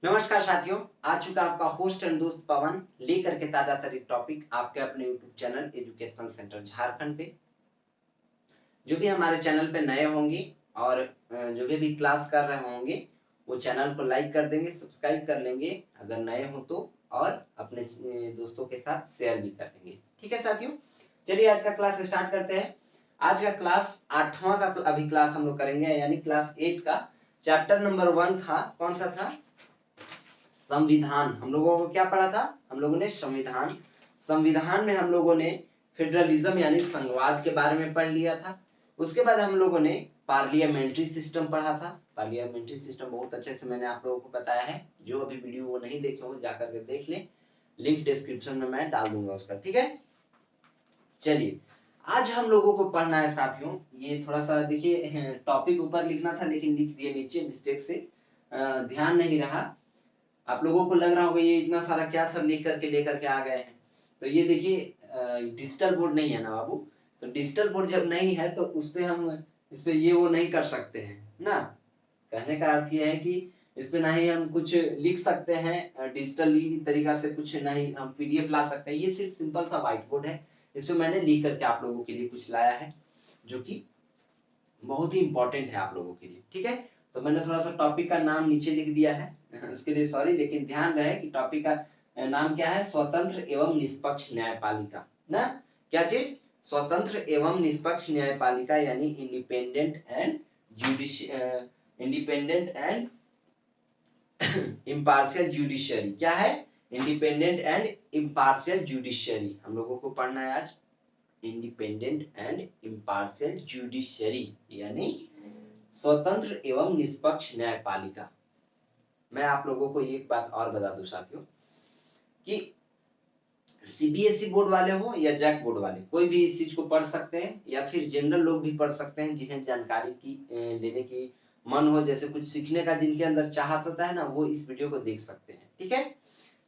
नमस्कार साथियों, आ चुका आपका होस्ट एंड दोस्त पवन लेकर के ताजा तरीन टॉपिक आपके अपने YouTube channel educational centre Jharkhand पे। जो भी हमारे चैनल पे नए होंगे और जो भी क्लास कर रहे होंगे वो चैनल को लाइक कर देंगे, सब्सक्राइब कर लेंगे अगर नए हो तो, और अपने दोस्तों के साथ शेयर भी कर देंगे। ठीक है साथियों, चलिए आज का क्लास स्टार्ट करते हैं। आज का क्लास 8वां का अभी क्लास हम लोग करेंगे, यानी क्लास 8 का चैप्टर नंबर 1 था। कौन सा था? संविधान। हम लोगों को क्या पढ़ा था? हम लोगों ने संविधान। संविधान में हम लोगों ने फेडरलिज्म यानी संघवाद के बारे में पढ़ लिया था। उसके बाद हम लोगों ने पार्लियामेंट्री सिस्टम पढ़ा था। पार्लियामेंट्री सिस्टम बहुत अच्छे से मैंने आप लोगों को बताया है। जो अभी वीडियो वो नहीं देखे हो जाकर के देख ले, लिंक डिस्क्रिप्शन में मैं डाल दूंगा उसका। ठीक है, चलिए आज हम लोगों को पढ़ना है साथियों। ये थोड़ा सा देखिए, टॉपिक ऊपर लिखना था लेकिन लिख दिए नीचे मिस्टेक से, ध्यान नहीं रहा। आप लोगों को लग रहा होगा ये इतना सारा क्या सब लिख करके लेकर के आ गए हैं। तो ये देखिए, डिजिटल बोर्ड नहीं है ना बाबू। तो डिजिटल बोर्ड जब नहीं है तो उस पे हम इस पे ये वो नहीं कर सकते हैं ना। कहने का अर्थ ये है कि इस पे ना ही हम कुछ लिख सकते हैं डिजिटली तरीका से, कुछ नहीं हम पीडीएफ ला सकते हैं। ये सिर्फ सिंपल सा व्हाइट बोर्ड है। इस पे मैंने लिख करके आप लोगों के लिए कुछ लाया है जो कि बहुत ही इंपॉर्टेंट है आप लोगों के लिए। ठीक है, तो मैंने थोड़ा सा टॉपिक का नाम नीचे लिख दिया है उसके लिए सॉरी, लेकिन ध्यान रहे कि टॉपिक का नाम क्या है? स्वतंत्र एवं निष्पक्ष न्यायपालिका ना। क्या चीज? स्वतंत्र एवं निष्पक्ष न्यायपालिका, यानी इंडिपेंडेंट एंड इम्पार्शियल जुडिशियरी। क्या है? इंडिपेंडेंट एंड इम्पार्शियल जुडिशियरी हम लोगों को पढ़ना है आज। इंडिपेंडेंट एंड इम्पार्शियल जुडिशियरी यानी स्वतंत्र एवं निष्पक्ष न्यायपालिका। मैं आप लोगों को एक बात और बता दूं साथियों कि सीबीएसई बोर्ड वाले हो या जैक बोर्ड वाले, कोई भी इस चीज को पढ़ सकते हैं, या फिर जनरल लोग भी पढ़ सकते हैं जिन्हें जानकारी की लेने की मन हो, जैसे कुछ सीखने का जिनके अंदर चाहत होता है ना, वो इस वीडियो को देख सकते हैं। ठीक है,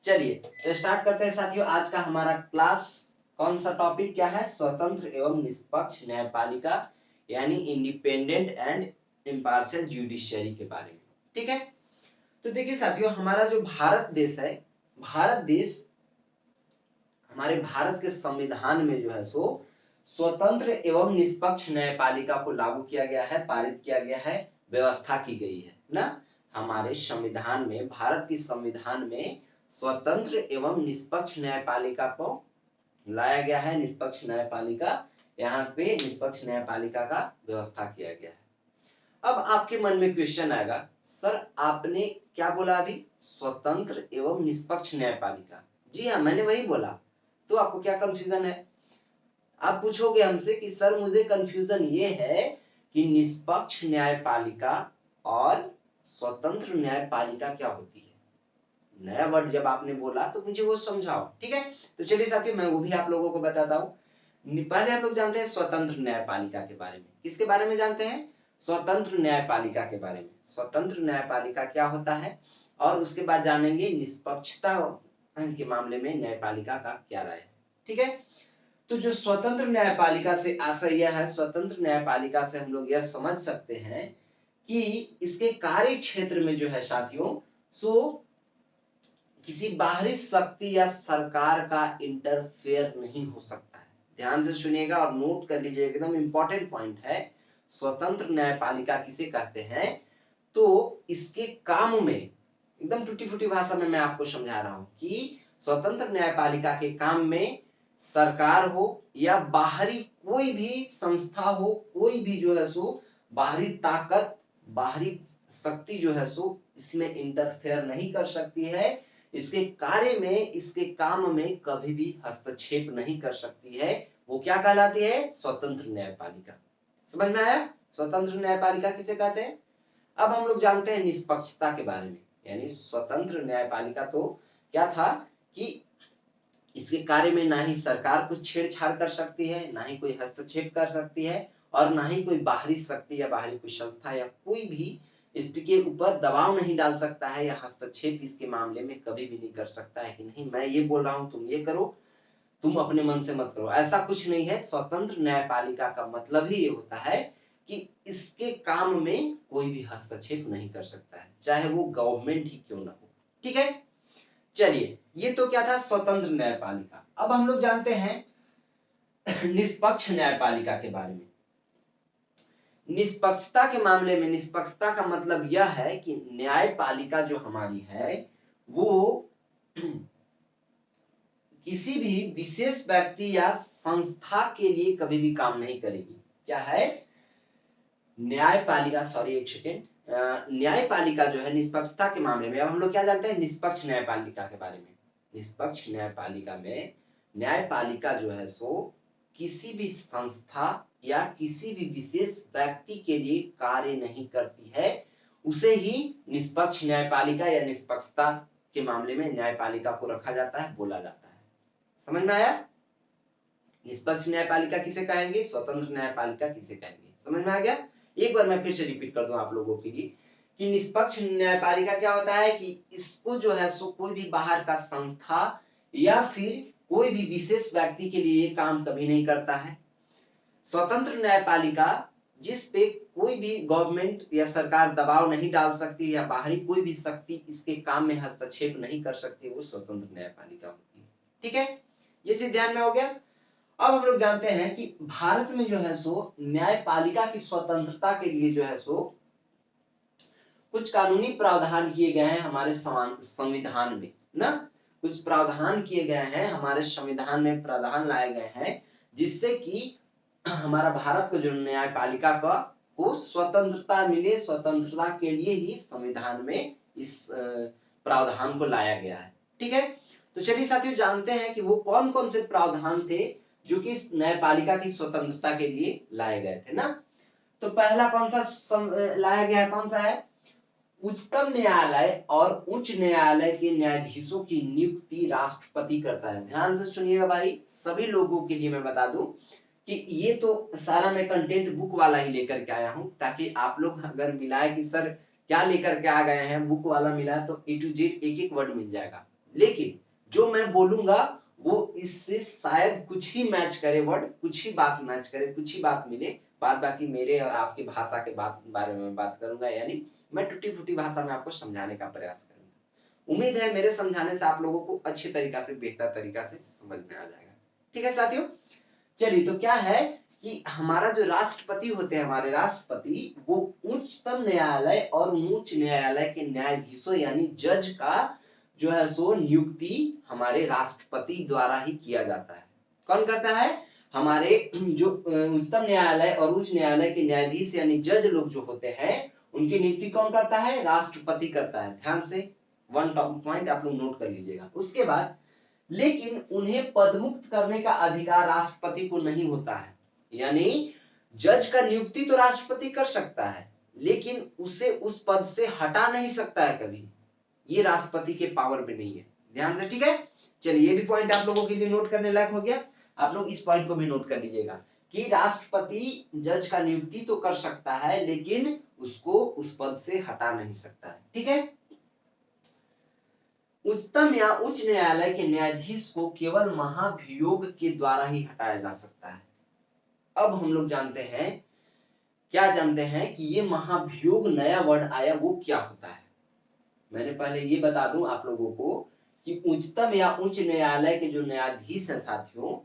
चलिए तो स्टार्ट करते हैं साथियों। आज का हमारा क्लास कौन सा टॉपिक क्या है? स्वतंत्र एवं निष्पक्ष न्यायपालिका यानी इंडिपेंडेंट एंड इम्पार्शियल जुडिशियरी के बारे में। ठीक है, तो देखिए साथियों, हमारा जो भारत देश है, भारत देश, हमारे भारत के संविधान में जो है सो स्वतंत्र एवं निष्पक्ष न्यायपालिका को लागू किया गया है, पारित किया गया है, व्यवस्था की गई है ना। हमारे संविधान में, भारत की संविधान में स्वतंत्र एवं निष्पक्ष न्यायपालिका को लाया गया है। निष्पक्ष न्यायपालिका, यहाँ पे निष्पक्ष न्यायपालिका का व्यवस्था किया गया है। अब आपके मन में क्वेश्चन आएगा, सर आपने क्या बोला अभी? स्वतंत्र एवं निष्पक्ष न्यायपालिका। जी हाँ, मैंने वही बोला। तो आपको क्या कंफ्यूजन है? आप पूछोगे हमसे कि सर मुझे कंफ्यूजन ये है कि निष्पक्ष न्यायपालिका और स्वतंत्र न्यायपालिका क्या होती है। नया वर्ड जब आपने बोला तो मुझे वो समझाओ। ठीक है, तो चलिए साथियों मैं वो भी आप लोगों को बताता हूँ। पहले हम लोग जानते हैं स्वतंत्र न्यायपालिका के बारे में। किसके बारे में जानते हैं? स्वतंत्र न्यायपालिका के बारे में। स्वतंत्र न्यायपालिका क्या होता है, और उसके बाद जानेंगे निष्पक्षता के मामले में न्यायपालिका का क्या राय है। ठीक है, तो जो स्वतंत्र न्यायपालिका से आशय यह है, स्वतंत्र न्यायपालिका से हम लोग यह समझ सकते हैं कि इसके कार्य क्षेत्र में जो है साथियों, सो किसी बाहरी शक्ति या सरकार का इंटरफेयर नहीं हो सकता है। ध्यान से सुनिएगा और नोट कर लीजिए, एकदम इंपॉर्टेंट पॉइंट है। स्वतंत्र न्यायपालिका किसे कहते हैं? तो इसके काम में, एकदम टूटी फूटी भाषा में मैं आपको समझा रहा हूं कि स्वतंत्र न्यायपालिका के काम में सरकार हो या बाहरी कोई भी संस्था हो, कोई भी जो है सो बाहरी ताकत, बाहरी शक्ति जो है सो इसमें इंटरफेयर नहीं कर सकती है। इसके कार्य में, इसके काम में कभी भी हस्तक्षेप नहीं कर सकती है। वो क्या कहलाती है? स्वतंत्र न्यायपालिका। समझ में आया? स्वतंत्र न्यायपालिका किसे कहते हैं? अब हम लोग जानते हैं निष्पक्षता के बारे में। यानी स्वतंत्र न्यायपालिका तो क्या था कि इसके कार्य में ना ही सरकार कुछ छेड़छाड़ कर सकती है, ना ही कोई हस्तक्षेप कर सकती है, और ना ही कोई बाहरी शक्ति या बाहरी कोई संस्था या कोई भी इसके ऊपर दबाव नहीं डाल सकता है, या हस्तक्षेप इसके मामले में कभी भी नहीं कर सकता है कि नहीं मैं ये बोल रहा हूं तुम ये करो, तुम अपने मन से मत करो। ऐसा कुछ नहीं है। स्वतंत्र न्यायपालिका का मतलब ही ये होता है कि इसके काम में कोई भी हस्तक्षेप नहीं कर सकता है, चाहे वो गवर्नमेंट ही क्यों ना हो। ठीक है, चलिए ये तो क्या था स्वतंत्र न्यायपालिका। अब हम लोग जानते हैं निष्पक्ष न्यायपालिका के बारे में। निष्पक्षता के मामले में, निष्पक्षता का मतलब यह है कि न्यायपालिका जो हमारी है वो किसी भी विशेष व्यक्ति या संस्था के लिए कभी भी काम नहीं करेगी। क्या है न्यायपालिका, सॉरी एक सेकेंड, न्यायपालिका जो है निष्पक्षता के मामले में, अब हम लोग क्या जानते हैं निष्पक्ष न्यायपालिका के बारे में। निष्पक्ष न्यायपालिका में न्यायपालिका जो है सो किसी भी संस्था या किसी भी विशेष व्यक्ति के लिए कार्य नहीं करती है, उसे ही निष्पक्ष न्यायपालिका या निष्पक्षता के मामले में न्यायपालिका को रखा जाता है, बोला जाता है। समझ में आया? निष्पक्ष न्यायपालिका किसे कहेंगे, स्वतंत्र न्यायपालिका किसे कहेंगे, समझ में आ गया? एक बार मैं फिर से रिपीट कर दूं आप लोगों के लिए कि निष्पक्ष न्यायपालिका क्या होता है कि इसको जो है सो कोई भी बाहर का संस्था या फिर कोई भी विशेष व्यक्ति के लिए काम कभी नहीं करता है। स्वतंत्र न्यायपालिका जिस पे कोई भी गवर्नमेंट या सरकार दबाव नहीं डाल सकती या बाहरी कोई भी शक्ति इसके काम में हस्तक्षेप नहीं कर सकती, वो स्वतंत्र न्यायपालिका होती है। ठीक है, ये चीज ध्यान में हो गया। अब हम लोग जानते हैं कि भारत में जो है सो न्यायपालिका की स्वतंत्रता के लिए जो है सो कुछ कानूनी प्रावधान किए गए हैं हमारे संविधान में ना, कुछ प्रावधान किए गए हैं हमारे संविधान में, प्रावधान लाए गए हैं जिससे कि हमारा भारत को जो न्यायपालिका का को स्वतंत्रता मिले। स्वतंत्रता के लिए ही संविधान में इस प्रावधान को लाया गया है। ठीक है, तो चलिए साथियों जानते हैं कि वो कौन कौन से प्रावधान थे जो कि न्यायपालिका की स्वतंत्रता के लिए लाए गए थे ना। तो पहला कौन सा लाया गया है, कौन सा है, उच्चतम न्यायालय और उच्च न्यायालय के न्यायाधीशों की नियुक्ति राष्ट्रपति करता है। ध्यान से सुनिएगा भाई, सभी लोगों के लिए मैं बता दूं कि ये तो सारा मैं कंटेंट बुक वाला ही लेकर के आया हूं, ताकि आप लोग अगर मिलाए कि सर क्या लेकर के आ गए हैं, बुक वाला मिला तो ए टू जेड एक एक वर्ड मिल जाएगा, लेकिन जो मैं बोलूंगा वो इससे शायद कुछ ही मैच करे वर्ड, कुछ ही बात मैच करे, कुछ ही बात मिले, बाद बाकी मेरे और आपकी भाषा के बारे में बात करूंगा, यानी मैं टूटी फूटी भाषा में आपको समझाने का प्रयास करूंगा। उम्मीद है मेरे समझाने से आप लोगों को अच्छी तरीका से, बेहतर तरीका से समझ में आ जाएगा। ठीक है साथियों, चलिए तो क्या है कि हमारा जो राष्ट्रपति होते हैं, हमारे राष्ट्रपति, वो उच्चतम न्यायालय और उच्च न्यायालय के न्यायाधीशों यानी जज का जो है सो नियुक्ति हमारे राष्ट्रपति द्वारा ही किया जाता है। कौन करता है, हमारे जो उच्चतम न्यायालय और उच्च न्यायालय के न्यायाधीश यानी जज लोग जो होते हैं उनकी नियुक्ति कौन करता है, राष्ट्रपति करता है। ध्यान से वन पॉइंट आप लोग नोट कर लीजिएगा। उसके बाद लेकिन उन्हें पदमुक्त करने का अधिकार राष्ट्रपति को नहीं होता है, यानी जज का नियुक्ति तो राष्ट्रपति कर सकता है लेकिन उसे उस पद से हटा नहीं सकता है कभी, ये राष्ट्रपति के पावर में नहीं है। ध्यान से, ठीक है, चलिए ये भी पॉइंट आप लोगों के लिए नोट करने लायक हो गया। आप लोग इस पॉइंट को भी नोट कर लीजिएगा कि राष्ट्रपति जज का नियुक्ति तो कर सकता है लेकिन उसको उस पद से हटा नहीं सकता है। ठीक है, उच्चतम या उच्च न्यायालय के न्यायाधीश को केवल महाभियोग के द्वारा ही हटाया जा सकता है। अब हम लोग जानते हैं, क्या जानते हैं कि ये महाभियोग नया वर्ड आया, वो क्या होता है। मैंने पहले ये बता दूं आप लोगों को कि उच्चतम या उच्च न्यायालय के जो न्यायाधीश हैं साथियों,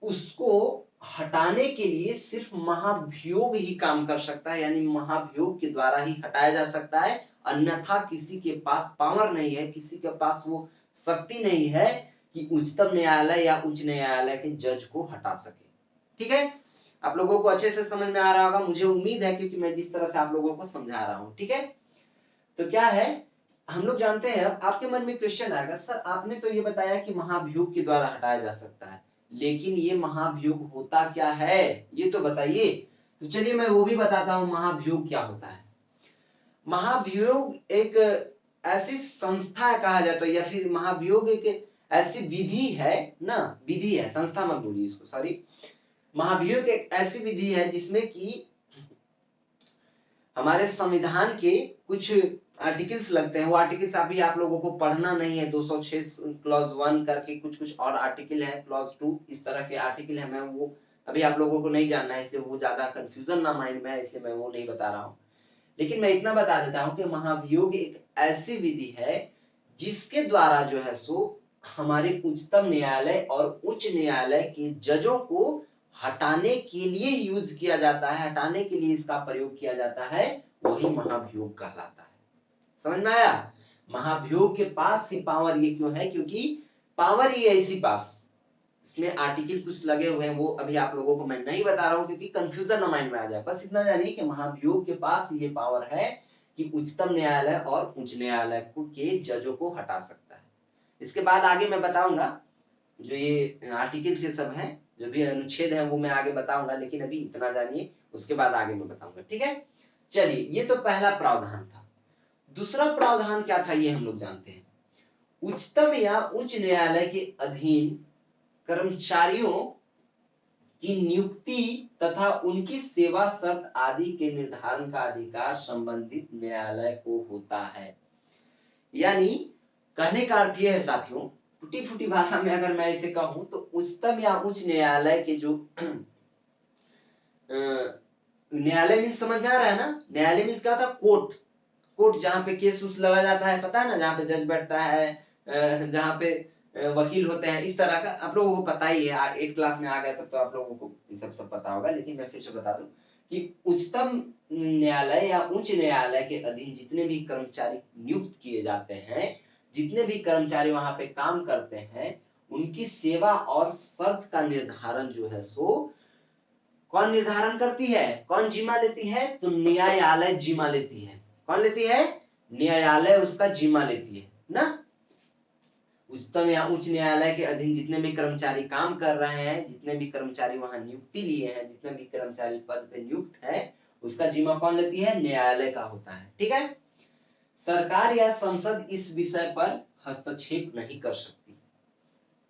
उसको हटाने के लिए सिर्फ महाभियोग ही काम कर सकता है, यानी महाभियोग के द्वारा ही हटाया जा सकता है, अन्यथा किसी के पास पावर नहीं है, किसी के पास वो शक्ति नहीं है कि उच्चतम न्यायालय या उच्च न्यायालय के जज को हटा सके। ठीक है, आप लोगों को अच्छे से समझ में आ रहा होगा, मुझे उम्मीद है, क्योंकि मैं जिस तरह से आप लोगों को समझा रहा हूं। ठीक है, तो क्या है, हम लोग जानते हैं, आपके मन में क्वेश्चन आएगा, सर आपने तो ये बताया कि महाभियोग के द्वारा हटाया जा सकता है, लेकिन ये महाभियोग होता क्या है ये तो बताइए। तो चलिए मैं वो भी बताता हूं महाभियोग क्या होता है। महाभियोग एक ऐसी संस्था कहा जाता है, या फिर महाभियोग एक ऐसी विधि है ना, विधि है, संस्था मत बोलिए इसको, सॉरी। महाभियोग एक ऐसी विधि है जिसमें कि हमारे संविधान के कुछ आर्टिकल्स लगते हैं, वो आर्टिकल्स अभी आप लोगों को पढ़ना नहीं है, 206 क्लॉज 1 करके कुछ और आर्टिकल है, क्लॉज 2 इस तरह के आर्टिकल है, मैं वो अभी आप लोगों को नहीं जानना है, इससे वो ज्यादा कंफ्यूजन ना माइंड में है, इसलिए मैं वो नहीं बता रहा हूँ। लेकिन मैं इतना बता देता हूँ कि महाभियोग एक ऐसी विधि है जिसके द्वारा जो है सो हमारे उच्चतम न्यायालय और उच्च न्यायालय के जजों को हटाने के लिए यूज किया जाता है, हटाने के लिए इसका प्रयोग किया जाता है, वही महाभियोग कहलाता है। समझ में आया? महाभियोग के पास ही पावर ये क्यों है? क्योंकि पावर ही है इसी पास, इसमें आर्टिकल कुछ लगे हुए हैं, वो अभी आप लोगों को मैं नहीं बता रहा हूं क्योंकि कंफ्यूजन ना माइंड में आ जाए। बस इतना जानिए कि महाभियोग के पास ये पावर है कि उच्चतम न्यायालय और उच्च न्यायालय के जजों को हटा सकता है। इसके बाद आगे मैं बताऊंगा, जो ये आर्टिकल से सब है, जो भी अनुच्छेद है वो मैं आगे बताऊंगा, लेकिन अभी इतना जानिए, उसके बाद आगे मैं बताऊंगा। ठीक है, चलिए, ये तो पहला प्रावधान था। दूसरा प्रावधान क्या था ये हम लोग जानते हैं। उच्चतम या उच्च न्यायालय के अधीन कर्मचारियों की नियुक्ति तथा उनकी सेवा शर्त आदि के निर्धारण का अधिकार संबंधित न्यायालय को होता है। यानी कहने का अर्थ यह है साथियों, टूटी फूटी भाषा में अगर मैं इसे कहूं तो उच्चतम या उच्च न्यायालय के जो न्यायालय मीन्स समझ में आ रहा है ना? न्यायालय मीन्स क्या होता है? कोर्ट। कोर्ट जहाँ पे केस उस लड़ा जाता है, पता है ना, जहाँ पे जज बैठता है, जहाँ पे वकील होते हैं, इस तरह का आप लोगों को पता ही है। 8 क्लास में आ गए तब तो आप लोगों को ये सब पता होगा, लेकिन मैं फिर से बता दूं कि उच्चतम न्यायालय या उच्च न्यायालय के अधीन जितने भी कर्मचारी नियुक्त किए जाते हैं, जितने भी कर्मचारी वहां पे काम करते हैं, उनकी सेवा और शर्त का निर्धारण जो है सो कौन निर्धारण करती है? कौन जिम्मा लेती है? तो न्यायालय जिम्मा लेती है। कौन लेती है? न्यायालय उसका जिम्मा लेती है ना। उच्चतम या उच्च न्यायालय के अधीन जितने भी कर्मचारी काम कर रहे हैं, जितने भी कर्मचारी वहां नियुक्ति लिए हैं, जितने भी कर्मचारी पद पे नियुक्त है, उसका जिम्मा कौन लेती है? न्यायालय का होता है। ठीक है, सरकार या संसद इस विषय पर हस्तक्षेप नहीं कर सकती।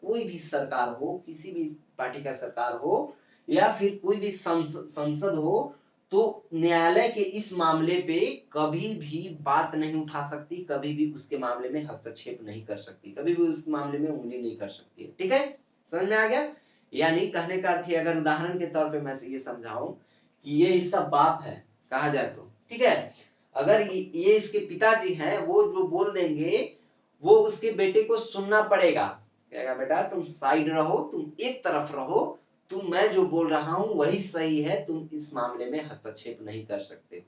कोई भी सरकार हो, किसी भी पार्टी का सरकार हो, या फिर कोई भी संसद हो, तो न्यायालय के इस मामले पे कभी भी बात नहीं उठा सकती, कभी भी उसके मामले में हस्तक्षेप नहीं कर सकती, कभी भी उस मामले में उंगली नहीं कर सकती है। ठीक है, समझ में आ गया? यानी कहने का अर्थ है, अगर उदाहरण के तौर पे मैं ये समझाऊं कि ये इसका बाप है कहा जाए तो, ठीक है, अगर ये इसके पिताजी हैं, वो जो बोल देंगे वो उसके बेटे को सुनना पड़ेगा। कहेगा बेटा तुम साइड रहो, तुम एक तरफ रहो, तुम मैं जो बोल रहा हूं वही सही है, तुम इस मामले में हस्तक्षेप नहीं कर सकते हो।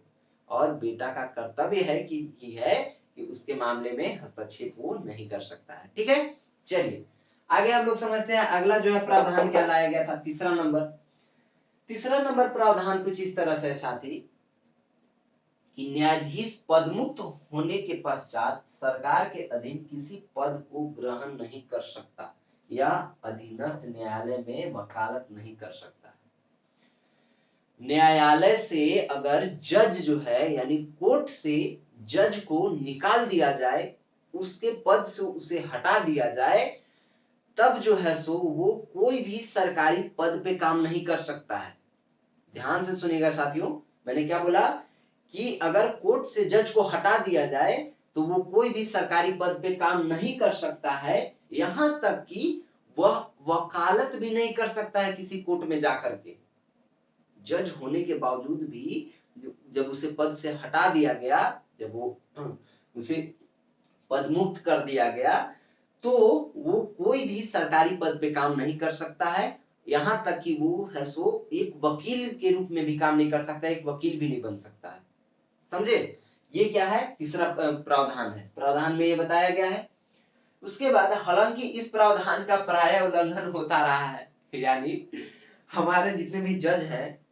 और बेटा का कर्तव्य है कि उसके मामले में हस्तक्षेप वो नहीं कर सकता है। ठीक है, चलिए आगे हम लोग समझते हैं। अगला जो है प्रावधान क्या लाया गया था? तीसरा नंबर प्रावधान कुछ इस तरह से साथी कि न्यायाधीश पदमुक्त होने के पश्चात सरकार के अधीन किसी पद को ग्रहण नहीं कर सकता या अधीनस्थ न्यायालय में वकालत नहीं कर सकता। न्यायालय से अगर जज जो है, यानी कोर्ट से जज को निकाल दिया जाए, उसके पद से उसे हटा दिया जाए, तब जो है सो वो कोई भी सरकारी पद पे काम नहीं कर सकता है। ध्यान से सुनिएगा साथियों, मैंने क्या बोला कि अगर कोर्ट से जज को हटा दिया जाए तो वो कोई भी सरकारी पद पे काम नहीं कर सकता है, यहां तक कि वह वकालत भी नहीं कर सकता है किसी कोर्ट में जाकर के। जज होने के बावजूद भी जब उसे पद से हटा दिया गया, जब वो उसे पद मुक्त कर दिया गया, तो वो कोई भी सरकारी पद पे काम नहीं कर सकता है। यहां तक कि वो है सो एक वकील के रूप में भी काम नहीं कर सकता, एक वकील भी नहीं बन सकता है। समझे? ये क्या है? तीसरा प्रावधान है। प्रावधान में ये बताया गया है। उसके बाद हालांकि इस प्रावधान का प्राय उल्लंघन होता रहा है, यानी हमारे जितने भी जज हैं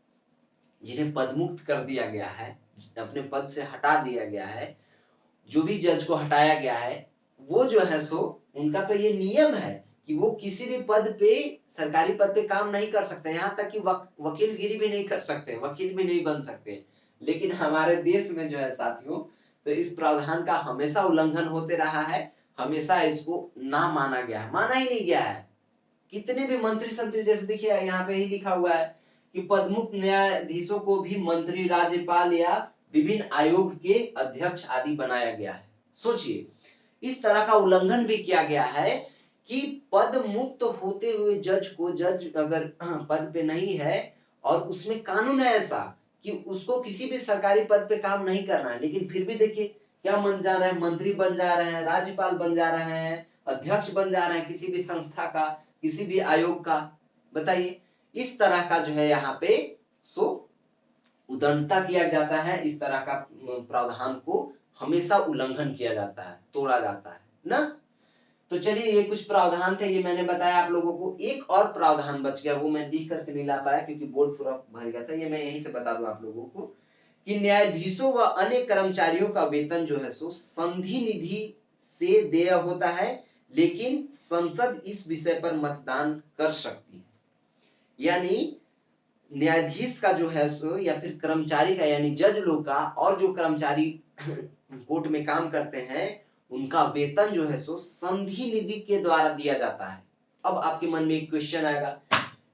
जिन्हें पदमुक्त कर दिया गया है, अपने पद से हटा दिया गया है, जो भी जज को हटाया गया है, वो जो है सो उनका तो ये नियम है कि वो किसी भी पद पे, सरकारी पद पे काम नहीं कर सकते, यहाँ तक कि वकीलगिरी भी नहीं कर सकते, वकील भी नहीं बन सकते। लेकिन हमारे देश में जो है साथियों, तो इस प्रावधान का हमेशा उल्लंघन होते रहा है, हमेशा इसको ना माना गया है, माना ही नहीं गया है। कितने भी मंत्री संत्री, जैसे देखिए यहाँ पे ही लिखा हुआ है कि पदमुक्त न्यायाधीशों को भी मंत्री, राज्यपाल या विभिन्न आयोग के अध्यक्ष आदि बनाया गया है। सोचिए, इस तरह का उल्लंघन भी किया गया है कि पद मुक्त होते हुए जज को, जज अगर पद पे नहीं है और उसमें कानून है ऐसा कि उसको किसी भी सरकारी पद पे काम नहीं करना है, लेकिन फिर भी देखिए क्या बन जा रहे हैं, मंत्री बन जा रहे हैं, राज्यपाल बन जा रहे हैं, अध्यक्ष बन जा रहे हैं किसी भी संस्था का, किसी भी आयोग का। बताइए, इस तरह का जो है यहाँ पे सो उद्दंडता किया जाता है, इस तरह का प्रावधान को हमेशा उल्लंघन किया जाता है, तोड़ा जाता है ना। तो चलिए, ये कुछ प्रावधान थे, ये मैंने बताया आप लोगों को। एक और प्रावधान बच गया, वो मैं लिख करके नहीं ला पाया क्योंकि बोर्ड पूरा भर गया था। ये मैं यहीं से बता दूं आप लोगों को कि न्यायाधीशों व अन्य कर्मचारियों का वेतन जो है सो संधि निधि से देय होता है, लेकिन संसद इस विषय पर मतदान कर सकती है। यानी न्यायाधीश का जो है सो या फिर कर्मचारी का, यानी जज लोग का, और जो कर्मचारी कोर्ट में काम करते हैं उनका वेतन जो है सो संधि निधि के द्वारा दिया जाता है। अब आपके मन में एक क्वेश्चन आएगा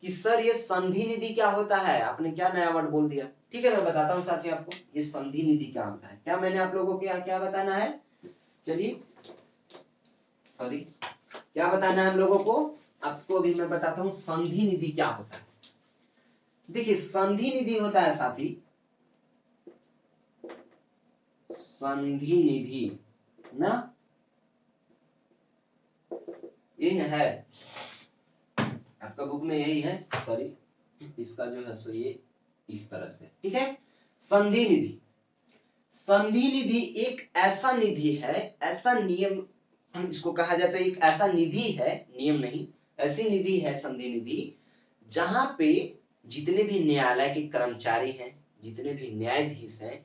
कि सर ये संधि निधि क्या होता है, आपने क्या नया वर्ड बोल दिया। ठीक है, मैं बताता हूँ साथियों आपको ये संधि निधि क्या होता है। क्या मैंने आप लोगों को क्या बताना है, चलिए सॉरी, क्या बताना है हम लोगों को, आपको अभी मैं बताता हूँ संधि निधि क्या होता है। देखिए, संधि निधि होता है साथी, संधि निधि ना, ये है आपका बुक में यही है, सॉरी इसका जो है सो ये इस तरह से, ठीक है। संधि निधि, संधि निधि एक ऐसा निधि है, ऐसा नियम इसको कहा जाता है, एक ऐसा निधि है, नियम नहीं, ऐसी निधि है संधि निधि, जहां पे जितने भी न्यायालय के कर्मचारी हैं, जितने भी न्यायाधीश हैं,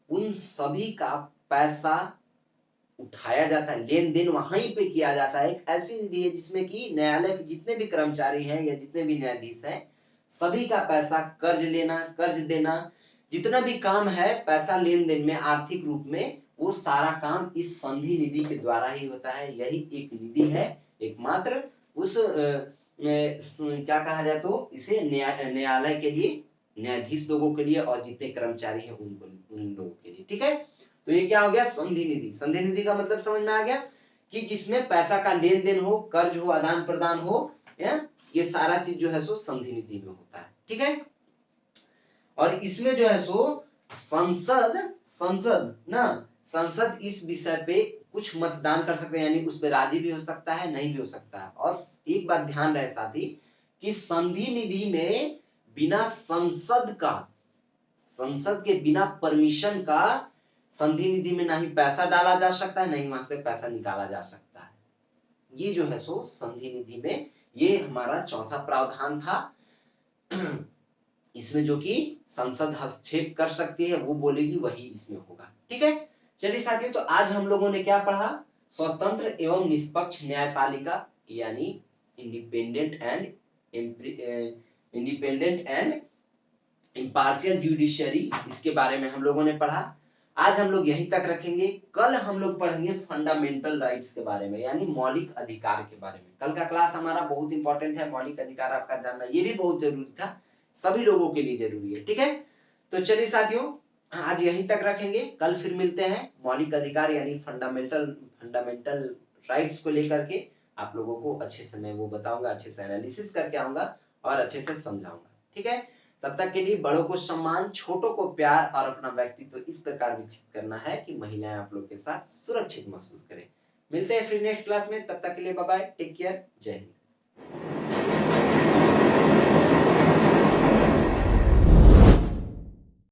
उन सभी का पैसा उठाया जाता है, लेन देन वहीं पे किया जाता है। एक ऐसी निधि है जिसमें कि न्यायालय के जितने भी कर्मचारी हैं या जितने भी न्यायाधीश हैं, सभी का पैसा, कर्ज लेना, कर्ज देना, जितना भी काम है पैसा लेन देन में, आर्थिक रूप में, वो सारा काम इस संधि निधि के द्वारा ही होता है। यही एक निधि है, एकमात्र उस क्या कहा जाए तो इसे न्यायालय के लिए, न्यायाधीश लोगों के लिए और जितने कर्मचारी हैं उन लोगों के लिए। ठीक है, तो ये क्या हो गया, संधि निधि। संधि निधि का मतलब समझ में आ गया कि जिसमें पैसा का लेन देन हो, कर्ज हो, आदान प्रदान हो, ये सारा चीज जो है सो संधि निधि में होता है। ठीक है, और इसमें जो है सो संसद ना, संसद इस विषय पे कुछ मतदान कर सकते हैं, यानी उस पर राजी भी हो सकता है, नहीं भी हो सकता है। और एक बात ध्यान रहे साथी कि संधि निधि में बिना संसद के बिना परमिशन का संधि निधि में ना ही पैसा डाला जा सकता है, नहीं वहां से पैसा निकाला जा सकता है। ये जो है सो संधि निधि में ये हमारा चौथा प्रावधान था। इसमें जो कि संसद हस्तक्षेप कर सकती है, वो बोलेगी वही इसमें होगा। ठीक है, चलिए साथियों, तो आज हम लोगों ने क्या पढ़ा, स्वतंत्र एवं निष्पक्ष न्यायपालिका, यानी इंडिपेंडेंट एंड इम्पार्शियल जुडिशरी, इसके बारे में हम लोगों ने पढ़ा। आज हम लोग यहीं तक रखेंगे, कल हम लोग पढ़ेंगे फंडामेंटल राइट्स के बारे में, यानी मौलिक अधिकार के बारे में। कल का क्लास हमारा बहुत इंपॉर्टेंट है, मौलिक अधिकार आपका जानना ये भी बहुत जरूरी था, सभी लोगों के लिए जरूरी है। ठीक है, तो चलिए साथियों, आज यहीं तक रखेंगे, कल फिर मिलते हैं मौलिक अधिकार यानी फंडामेंटल राइट्स को लेकर के। आप लोगों को अच्छे से मैं वो बताऊंगा, अच्छे से एनालिसिस करके आऊंगा और अच्छे से समझाऊंगा। ठीक है, तब तक के लिए बड़ों को सम्मान, छोटों को प्यार और अपना व्यक्तित्व इस प्रकार विकसित करना है कि महिलाएं आप लोग के साथ सुरक्षित महसूस करें। मिलते हैं फिर नेक्स्ट क्लास में, तब तक के लिए बाय बाय, टेक केयर, जय हिंद।